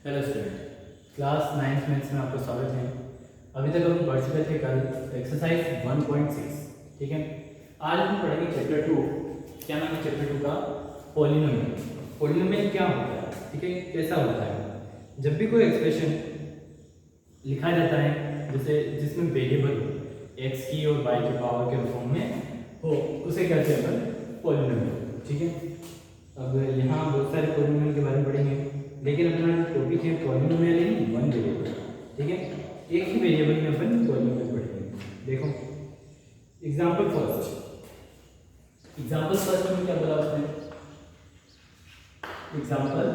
Hello student, class 9th maths में आपका स्वागत है। अभी तक हम पढ़ चुके थे कल एक्सरसाइज 1.6। ठीक है, आज हम पढ़ेंगे चैप्टर 2। क्या नाम है चैप्टर 2 का? पॉलिनोमियल। पॉलिनोमियल क्या होता है, ठीक है, कैसा होता है? जब भी कोई एक्सप्रेशन लिखा जाता है जैसे जिसमें वेरिएबल एक्स की और वाई के पावर के फॉर्म में हो, उसे कहते हैं अपन पॉलिनोमियल। ठीक है, अब यहाँ बहुत सारे पॉलिनोमियल के बारे में पढ़ेंगे, लेकिन अपना टॉपिक है पॉलिनोमियल इन वन वेरिएबल। ठीक है, एक ही वेरिएबल में अपन पॉलिनोमियल पढ़ेंगे। देखो एग्जांपल फर्स्ट में क्या बोला उसने? एग्जांपल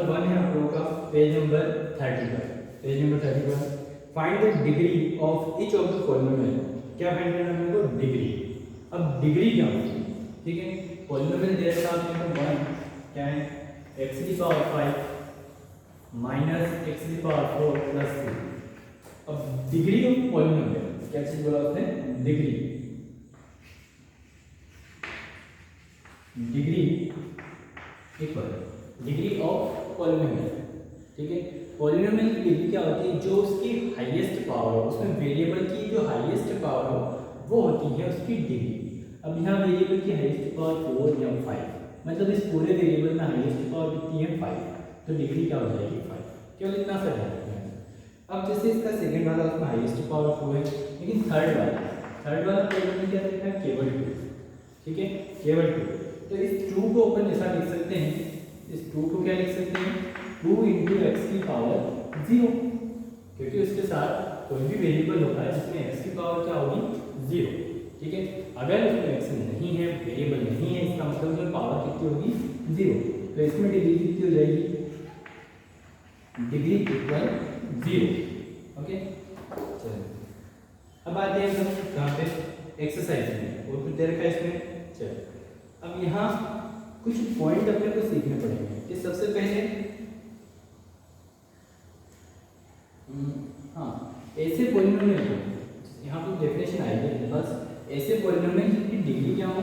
वन है आप लोगों का page number 31। Find the degree of each of the polynomial. क्या फाइंड करना है हमको? डिग्री। अब डिग्री क्या होती है? ठीक है, पॉलिनोमियल दे रखा है आपको 1 क्या है x की पावर 5 माइनस x की पावर 4 प्लस 3। अब डिग्री ऑफ पॉलिनोमियल क्या चीज बोला उसने? Degree equal degree of polynomial. ठीक है, पॉलिनोमियल की डिग्री क्या होती है? जो उसकी हाईएस्ट पावर हो, उसमें वेरिएबल की जो हाईएस्ट पावर हो वो होती है उसकी डिग्री। अब यहाँ वेरिएबल की हाईएस्ट पावर 4 या 5, मतलब इस पूरे वेरिएबल में हाईएस्ट पावर कितनी है? 5, तो डिग्री क्या हो जाएगी? 5। केवल इतना सा ध्यान रखना है। अब जैसे इसका सेकंड वाला उसमें हाईएस्ट पावर 4 है, लेकिन थर्ड वाला पॉलिनोमियल क्या देखना है? केवल 2। ठीक है, केवल 2। तो इस 2 को अपन ऐसा लिख सकते हैं, इस 2 को क्या लिख सकते हैं? 2 × x की पावर 0, क्योंकि उसके साथ कोई भी वेरिएबल होता है जिसमें x की पावर क्या होगी? 0। ठीक है, अगर उसमें x नहीं है, वेरिएबल नहीं है, इसका मतलब उसमें पावर कितनी होगी? 0। तो इसमें डिग्री कितनी हो जाएगी? Degree equal 0। ओके, चलो अब आते हैं हम कहाँ पे? एक्सरसाइज में। और कुछ दे रखा है इसमें। चलो अब यहाँ कुछ पॉइंट अपने को सीखने पड़ेंगे कि सबसे पहले ऐसे पॉलिनोमियल को, यहाँ पे डेफिनेशन आई है बस, ऐसे पॉलिनोमियल की डिग्री क्या हो?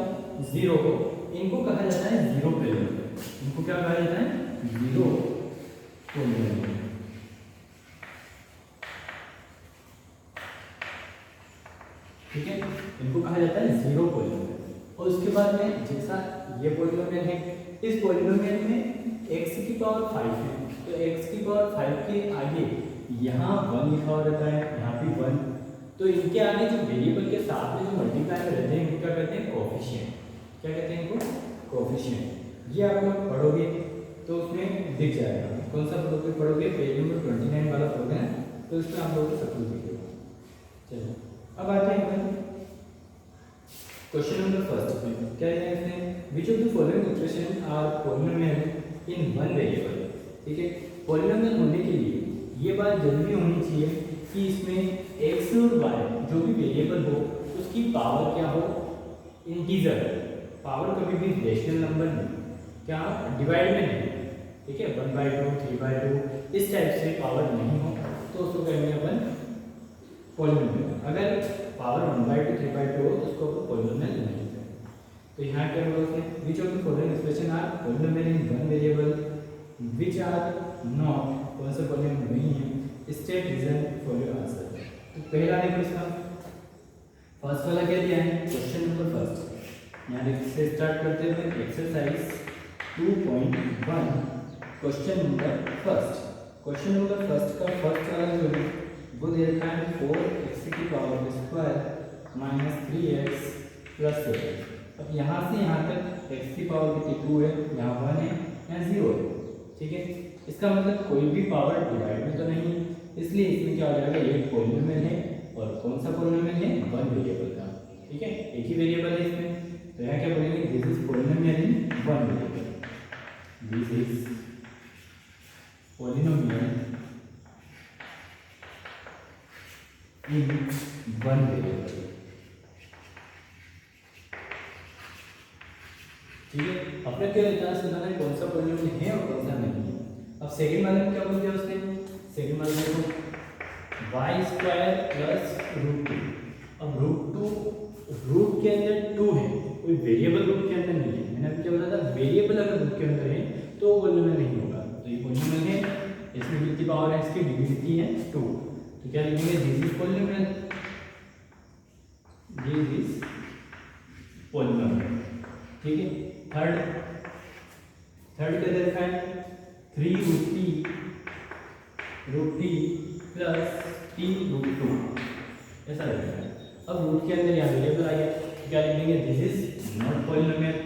0 हो, इनको कहा जाता है जीरो पॉलिनोमियल। इनको क्या कहा जाता है? Zero polynomial. ठीक है, इनको कहा जाता है जीरो पॉलिनोमियल। और उसके बाद में जैसा ये पॉलिनोमियल है, इस पॉलिनोमियल में x की पावर 5 है, तो x की पावर 5 के आगे यहाँ 1 लिखा हुआ रहता है, यहाँ भी 1। तो इनके आगे जो वेरिएबल के साथ में जो मल्टीप्लाई में रहते हैं इनको क्या कहते हैं? कोएफिशिएंट। क्या कहते हैं इनको? कोएफिशिएंट। ये आप लोग पढ़ोगे तो उसमें दिख जाएगा। कौन सा पढ़ोगे? पेज नंबर 29 वाला पढ़ोगे ना, तो उसमें आप लोगों को सब कुछ दिखेगा। चलो अब आते हैं क्वेश्चन नंबर फर्स्ट में। क्या है इसमें? Which of the following expression are polynomial in one variable. ठीक है, पॉलिनोमियल होने के लिए ये बात जरूरी होनी चाहिए कि इसमें x और y जो भी वेरिएबल हो उसकी पावर क्या हो? इंटीजर। पावर कभी भी रेशनल नंबर नहीं, क्या डिवाइड में नहीं। ठीक है, 1/2 3/2 इस टाइप से पावर नहीं हो तो उसको कहेंगे अपन पॉलिनोमियल। अगर पावर 1/2 3/2 हो तो उसको अपन पॉलिनोमियल नहीं कहेंगे। तो यहाँ क्या बोला उसने? Which of the following expression are polynomial in one variable which are not, कौन सा पॉलिनोमियल नहीं है? State reason for your answer. तो पहला देखो इसका फर्स्ट वाला क्या दिया है? Question number first. यहाँ से स्टार्ट करते हैं exercise 2.1 question number first. Question number first का फर्स्ट वाला जो है वो दे रखा है 4x की power square minus 3x plus 7। अब यहाँ से यहाँ तक x की पावर कितनी? 2 है, यहाँ 1 है, यहाँ 0 है। ठीक है, इसका मतलब कोई भी पावर डिवाइड में तो नहीं, इसलिए इसमें क्या हो जाएगा? ये पॉलिनोमियल है। और कौन सा पॉलिनोमियल है? वन वेरिएबल का। ठीक है, एक ही वेरिएबल है इसमें, तो यहाँ क्या बोलेंगे? This is polynomial in one variable. This is polynomial in one variable. ठीक है, अपने क्या जांच करना है कौन सा पॉलिनोमियल है और कौन सा नहीं है। अब सेकंड वाले में क्या बोल दिया उसने? सेकंड वाले में y² प्लस √2। अब रूट के अंदर 2 है, कोई वेरिएबल रूट के अंदर नहीं है। मैंने अभी क्या बोला था? वेरिएबल अगर रूट के अंदर है तो वो पॉलिनोमियल नहीं होगा। तो तो ये पॉलिनोमियल है, इसमें कितनी पावर है, इसकी डिग्री कितनी है 2। तो क्या लिखेंगे, this is polynomial, this is polynomial. ठीक है, थर्ड क्या दे रखा है, 3√t प्लस t√2 ऐसा लग रहा है। अब रूट के अंदर यहाँ वेरिएबल आ गया, तो क्या लिखेंगे, this is not polynomial,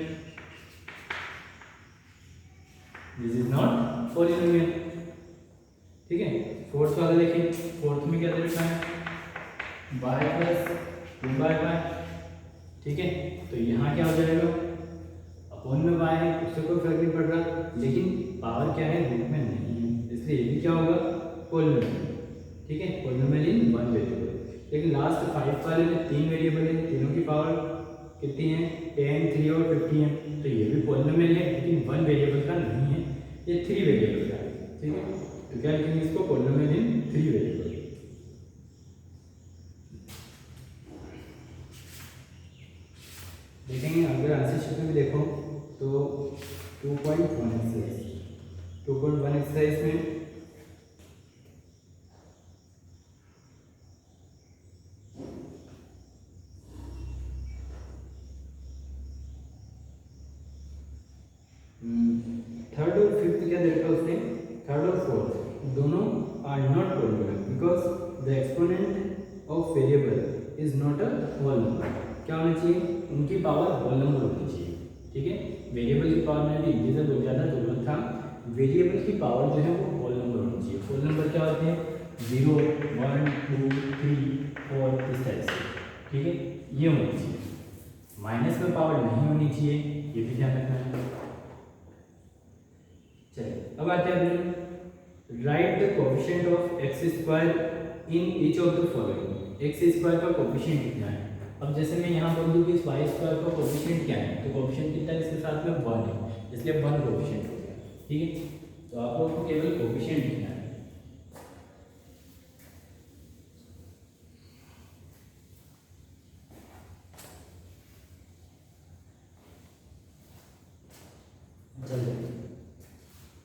this is not polynomial. ठीक है, फोर्थ वाला देखिए, फोर्थ में क्या दे रखा है, y प्लस 2/y। ठीक है, तो यहाँ क्या हो जाएगा, अपॉन में y है, उससे कोई फर्क नहीं पड़ रहा, लेकिन पावर क्या है, रूट में नहीं है, इसलिए ये भी क्या होगा, पॉलिनोमियल। ठीक है, पॉलिनोमियल इन वन वेरिएबल। लेकिन लास्ट 5 वाले में 3 वेरिएबल है, तीनों की पावर कितनी है, 10, 3 और 50 है, तो ये भी पॉलिनोमियल है, लेकिन वन वेरिएबल का नहीं है, ये 3 वेरिएबल का है। ठीक है, तो क्या लिखेंगे इसको, पॉलिनोमियल इन 3 वेरिएबल। देखेंगे अगर आंसर शीट में भी देखो तो 2.1 एक्सरसाइज में थर्ड और फिफ्थ क्या देखा उसने, थर्ड और फोर्थ दोनों are not polynomial because the exponent of variable is not a whole number. क्या होना चाहिए, उनकी पावर होल नंबर होनी चाहिए। ठीक है, वेरिएबल की पावर में भी इंटीजर बोल जाता जरूरत था, वेरिएबल की पावर जो है वो होल नंबर होनी चाहिए। होल नंबर क्या होते हैं, 0, 1, 2, 3, 4 इस टाइप से। ठीक है, ये होनी चाहिए, माइनस में पावर नहीं होनी चाहिए, ये भी ध्यान रखना है। चलिए अब आते हैं, right the coefficient of x square in each of the following. x square का कोएफिशिएंट कितना है, अब जैसे मैं यहाँ बोल दूँ कि इस y स्क्वायर का कोएफिशिएंट क्या है, तो कोएफिशिएंट कितना है, इसके साथ में 1 है, इसलिए 1 कोएफिशिएंट हो गया। ठीक है, तो आप लोग को केवल कोएफिशिएंट लिखना है। चलिए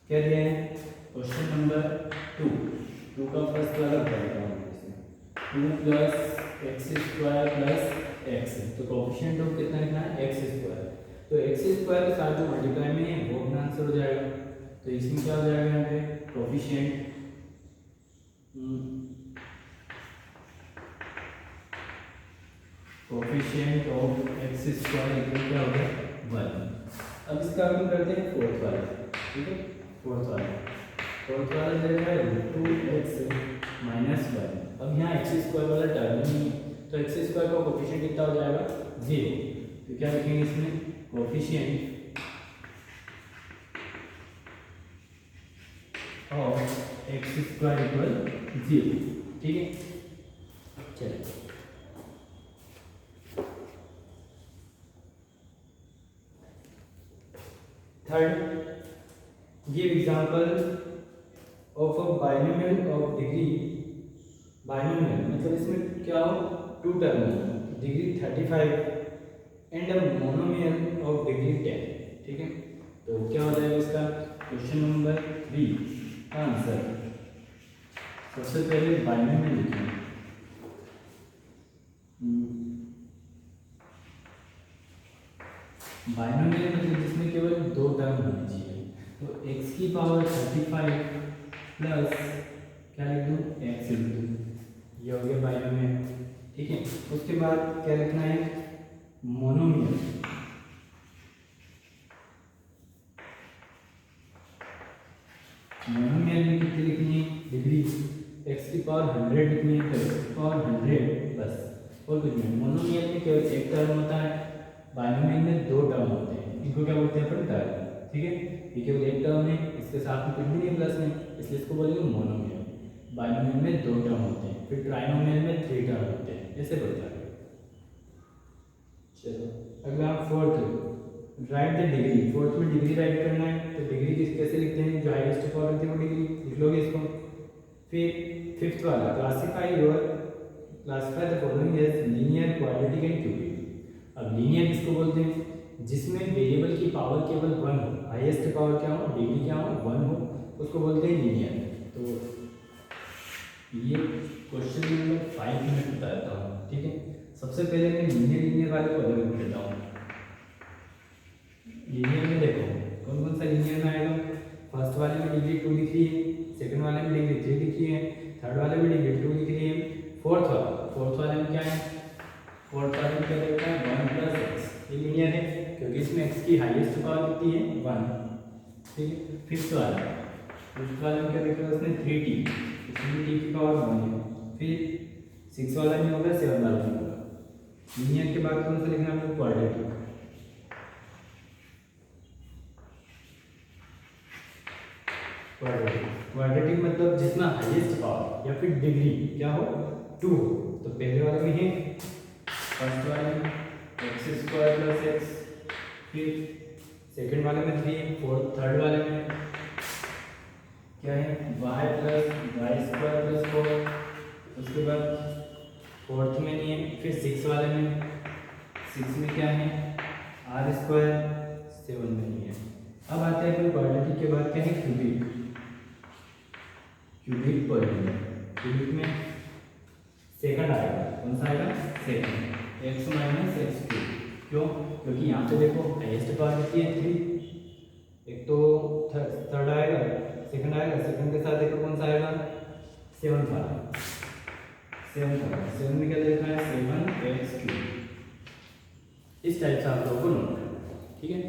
क्या दिया है, क्वेश्चन नंबर 2 का फर्स्ट वाला बताता हूँ, 2 plus x square plus x, तो कोएफिशिएंट ऑफ कितना लिखना है, एक्स स्क्वायर। तो एक्स स्क्वायर के साथ जो मल्टीप्लाई में है वो अपना आंसर हो जाएगा, तो इसमें क्या हो जाएगा, यहाँ पे कोएफिशिएंट ऑफ एक्स स्क्वायर क्या होगा, 1। अब इसका अपन करते हैं फोर्थ वाला। ठीक है, फोर्थ वाला दे रहा है 2x माइनस 1। अब यहाँ एक्स स्क्वायर वाला टर्म नहीं है, तो एक्स स्क्वायर का कोएफिशिएंट कितना हो जाएगा, 0। तो क्या लिखेंगे इसमें, coefficient of x square equal 0। ठीक है, चलिए third, give example of a binomial of degree. Binomial मतलब इसमें क्या हो, 2 टर्म हो, degree 35 and a monomial of degree 10। ठीक है, तो क्या हो जाएगा इसका, क्वेश्चन नंबर 3 का आंसर। सबसे पहले बाइनोमियल लिखेंगे, बाइनोमियल मतलब जिसमें केवल 2 टर्म होनी चाहिए, तो x की पावर 35 प्लस क्या लिख दूँ, x लिख दूँ, ये हो गया बाइनोमियल। ठीक है, उसके बाद क्या लिखना है, मोनोमियल। मोनोमियल में कितनी लिखनी है, डिग्री, x की पावर 100 लिखनी है, तो x की पावर 100 बस, और कुछ नहीं। मोनोमियल में केवल एक टर्म होता है, बाइनोमियल में 2 टर्म होते हैं, इनको क्या बोलते हैं अपन, टर्म। ठीक है, ये केवल एक टर्म है, इसके साथ में कुछ भी नहीं प्लस में, इसलिए इसको बोलेंगे मोनोमियल। बाइनोमियल में 2 टर्म होते हैं, फिर ट्राइनोमियल में 3 टर्म होते हैं, ऐसे बढ़ता है। चलो अगला fourth, right the degree. Fourth में डिग्री राइट करना है, तो डिग्री कैसे लिखते हैं, जो हाईएस्ट पावर होती है वो डिग्री लिख लोगे इसको। फिर फिफ्थ वाला, classify the following as linear, quadratic and cubic. अब लीनियर किसको बोलते हैं, जिसमें वेरिएबल की पावर केवल 1 हो, हाईएस्ट पावर क्या हो, डिग्री क्या हो, 1 हो, उसको बोलते हैं लीनियर। तो ये क्वेश्चन नंबर 5 में बता देता हूँ, ठीक है। सबसे पहले मैं लीनियर वाले को अलग कर देता हूँ। लीनियर में देखो कौन कौन सा लीनियर में आएगा। फर्स्ट वाले में डिग्री 2 दिख रही है, सेकंड वाले में डिग्री 3 दिख रही है, थर्ड वाले में डिग्री 2 दिख रही है, फोर्थ वाले में क्या है, फोर्थ वाले में क्या देखा है 1 + x। ये लीनियर है क्योंकि इसमें x की हाईएस्ट पावर कितनी है 1, ठीक है। फिफ्थ वाले में क्या देखा है उसने 3t, इसमें t की पावर 1 है। फिर सिक्स वाला में होगा, 7 वाला में होगा। लीनियर के बाद कौन सा लिखना है, क्वाड्रेटिक। क्वाड्रेटिक मतलब जिसमें हाईएस्ट पावर या फिर डिग्री क्या हो 2 हो। तो पहले वाले में है फर्स्ट वाले में x² + x, फिर सेकंड वाले में 3, थर्ड वाले में क्या है y + y² + 4, उसके बाद फोर्थ में नहीं है। फिर सिक्स वाले में, सिक्स में क्या है r², 7 में नहीं है। अब आते हैं अपन क्वाड्रेटिक के बाद क्या है क्यूबिक पॉलिनोमियल। क्यूबिक में सेकंड आएगा, कौन सा आएगा सेकंड, x - x³। क्यों, क्योंकि यहाँ पे देखो हाईएस्ट पावर कितनी है 3, एक तो थर्ड आएगा, सेकंड आएगा, सेकंड के साथ देखो कौन सा आएगा 7 वाला, 7 में क्या देखना है 7x³। इस टाइप से आप लोगों को नोट करना है, ठीक है।